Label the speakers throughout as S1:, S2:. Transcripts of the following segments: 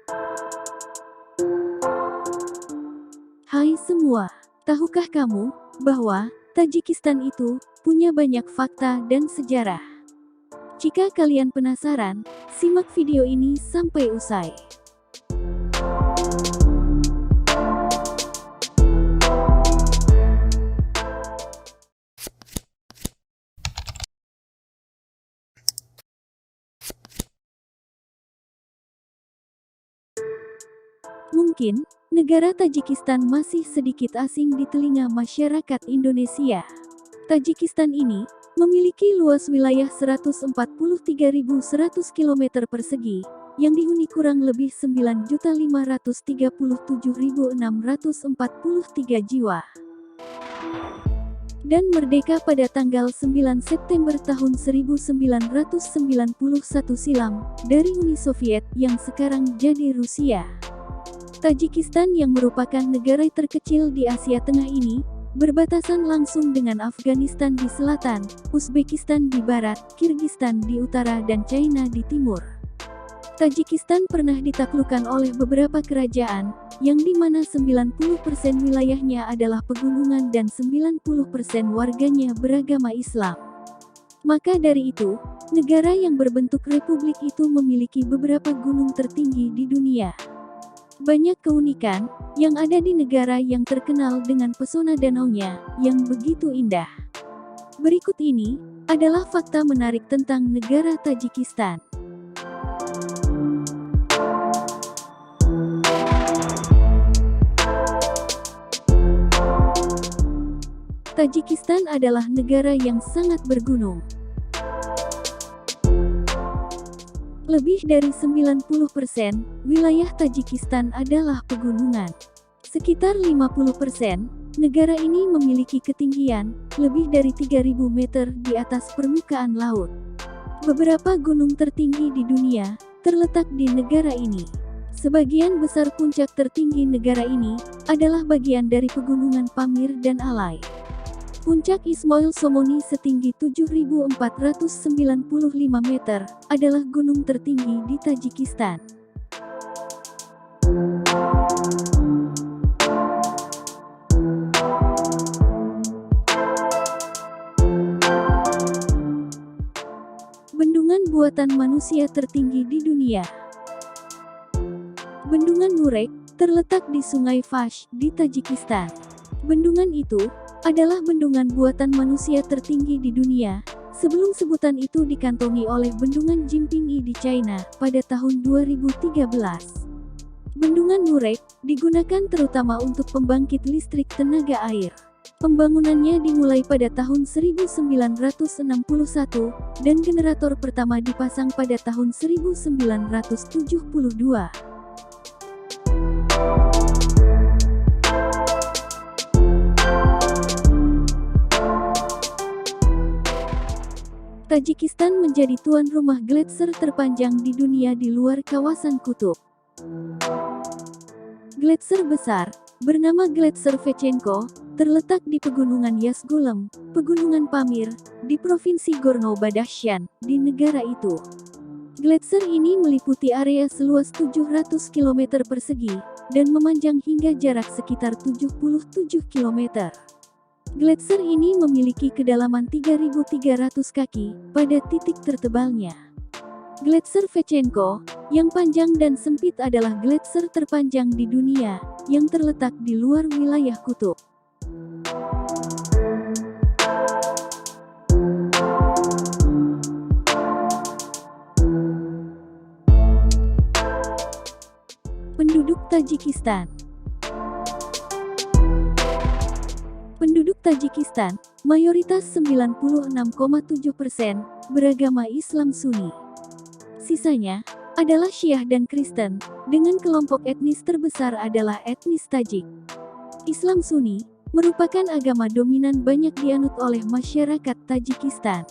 S1: Hai semua, tahukah kamu bahwa Tajikistan itu punya banyak fakta dan sejarah? Jika kalian penasaran, simak video ini sampai usai. Mungkin, negara Tajikistan masih sedikit asing di telinga masyarakat Indonesia. Tajikistan ini memiliki luas wilayah 143.100 km persegi, yang dihuni kurang lebih 9.537.643 jiwa. Dan merdeka pada tanggal 9 September tahun 1991 silam, dari Uni Soviet yang sekarang jadi Rusia. Tajikistan yang merupakan negara terkecil di Asia Tengah ini, berbatasan langsung dengan Afghanistan di selatan, Uzbekistan di barat, Kirgistan di utara dan China di timur. Tajikistan pernah ditaklukkan oleh beberapa kerajaan, yang dimana 90% wilayahnya adalah pegunungan dan 90% warganya beragama Islam. Maka dari itu, negara yang berbentuk republik itu memiliki beberapa gunung tertinggi di dunia. Banyak keunikan yang ada di negara yang terkenal dengan pesona danaunya yang begitu indah. Berikut ini adalah fakta menarik tentang negara Tajikistan. Tajikistan adalah negara yang sangat bergunung. Lebih dari 90% wilayah Tajikistan adalah pegunungan. Sekitar 50%, negara ini memiliki ketinggian lebih dari 3.000 meter di atas permukaan laut. Beberapa gunung tertinggi di dunia terletak di negara ini. Sebagian besar puncak tertinggi negara ini adalah bagian dari pegunungan Pamir dan Alai. Puncak Ismail Somoni setinggi 7.495 meter, adalah gunung tertinggi di Tajikistan. Bendungan buatan manusia tertinggi di dunia. Bendungan Nurek, terletak di Sungai Vash, di Tajikistan. Bendungan itu adalah bendungan buatan manusia tertinggi di dunia, sebelum sebutan itu dikantongi oleh bendungan Jinpingyi di China pada tahun 2013. Bendungan Nurek digunakan terutama untuk pembangkit listrik tenaga air. Pembangunannya dimulai pada tahun 1961 dan generator pertama dipasang pada tahun 1972. Tajikistan menjadi tuan rumah gletser terpanjang di dunia di luar kawasan kutub. Gletser besar, bernama Gletser Vechenko, terletak di Pegunungan Yazgulem, Pegunungan Pamir, di Provinsi Gorno-Badakhshan, di negara itu. Gletser ini meliputi area seluas 700 km persegi, dan memanjang hingga jarak sekitar 77 km. Gletser ini memiliki kedalaman 3.300 kaki pada titik tertebalnya. Gletser Vechenko, yang panjang dan sempit adalah gletser terpanjang di dunia, yang terletak di luar wilayah kutub. Penduduk Tajikistan. Penduduk Tajikistan, mayoritas 96,7%, beragama Islam Sunni. Sisanya adalah Syiah dan Kristen, dengan kelompok etnis terbesar adalah etnis Tajik. Islam Sunni merupakan agama dominan banyak dianut oleh masyarakat Tajikistan.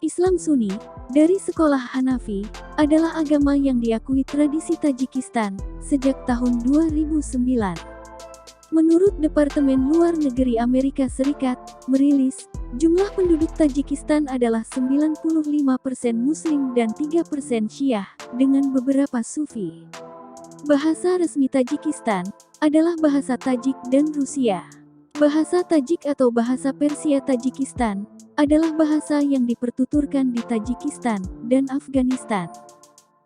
S1: Islam Sunni, dari sekolah Hanafi, adalah agama yang diakui tradisi Tajikistan sejak tahun 2009. Menurut Departemen Luar Negeri Amerika Serikat, merilis, jumlah penduduk Tajikistan adalah 95% Muslim dan 3% Syiah, dengan beberapa Sufi. Bahasa resmi Tajikistan adalah bahasa Tajik dan Rusia. Bahasa Tajik atau bahasa Persia Tajikistan adalah bahasa yang dipertuturkan di Tajikistan dan Afghanistan.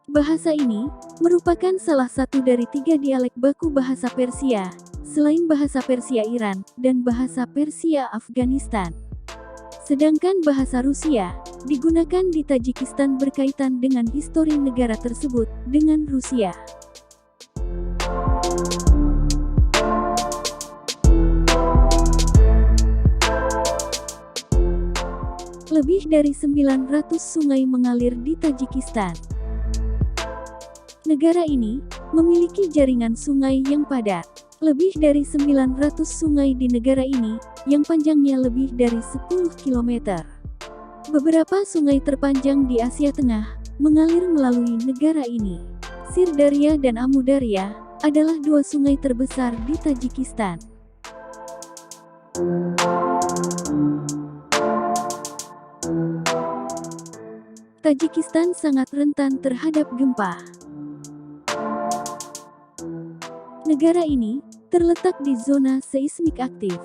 S1: Bahasa ini merupakan salah satu dari 3 dialek baku bahasa Persia, selain bahasa Persia Iran dan bahasa Persia Afghanistan. Sedangkan bahasa Rusia digunakan di Tajikistan berkaitan dengan histori negara tersebut dengan Rusia. Lebih dari 900 sungai mengalir di Tajikistan. Negara ini memiliki jaringan sungai yang padat. Lebih dari 900 sungai di negara ini, yang panjangnya lebih dari 10 km. Beberapa sungai terpanjang di Asia Tengah mengalir melalui negara ini. Sirdarya dan Amudarya adalah 2 sungai terbesar di Tajikistan. Tajikistan sangat rentan terhadap gempa. Negara ini terletak di zona seismik aktif.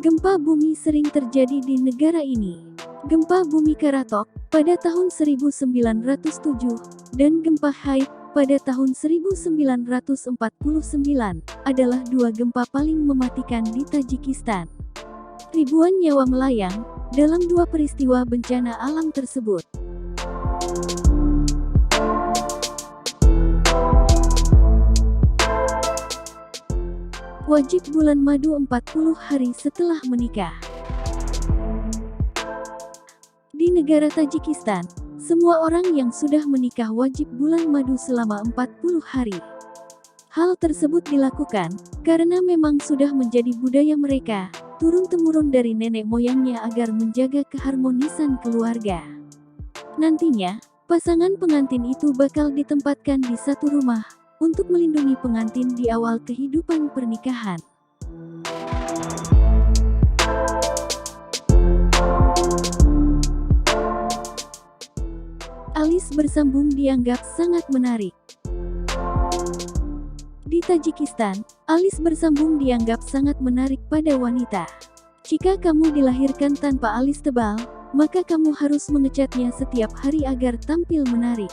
S1: Gempa bumi sering terjadi di negara ini. Gempa bumi Karatok pada tahun 1907 dan gempa Haid pada tahun 1949 adalah 2 gempa paling mematikan di Tajikistan. Ribuan nyawa melayang dalam 2 peristiwa bencana alam tersebut. Wajib bulan madu 40 hari setelah menikah. Di negara Tajikistan, semua orang yang sudah menikah wajib bulan madu selama 40 hari. Hal tersebut dilakukan karena memang sudah menjadi budaya mereka, turun-temurun dari nenek moyangnya agar menjaga keharmonisan keluarga. Nantinya, pasangan pengantin itu bakal ditempatkan di satu rumah untuk melindungi pengantin di awal kehidupan pernikahan. Alis bersambung dianggap sangat menarik. Di Tajikistan, alis bersambung dianggap sangat menarik pada wanita. Jika kamu dilahirkan tanpa alis tebal, maka kamu harus mengecatnya setiap hari agar tampil menarik.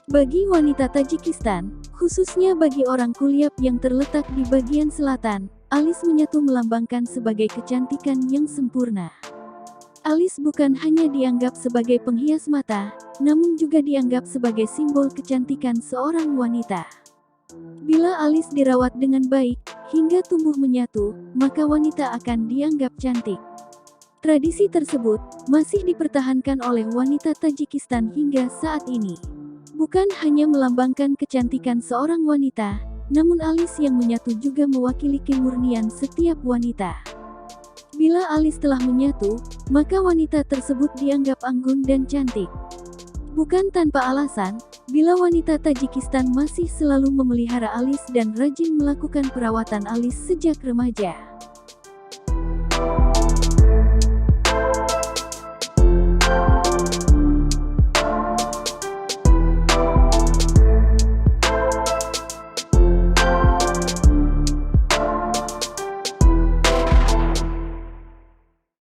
S1: Bagi wanita Tajikistan, khususnya bagi orang Kuliap yang terletak di bagian selatan, alis menyatu melambangkan sebagai kecantikan yang sempurna. Alis bukan hanya dianggap sebagai penghias mata, namun juga dianggap sebagai simbol kecantikan seorang wanita. Bila alis dirawat dengan baik, hingga tumbuh menyatu, maka wanita akan dianggap cantik. Tradisi tersebut masih dipertahankan oleh wanita Tajikistan hingga saat ini. Bukan hanya melambangkan kecantikan seorang wanita, namun alis yang menyatu juga mewakili kemurnian setiap wanita. Bila alis telah menyatu, maka wanita tersebut dianggap anggun dan cantik. Bukan tanpa alasan, bila wanita Tajikistan masih selalu memelihara alis dan rajin melakukan perawatan alis sejak remaja.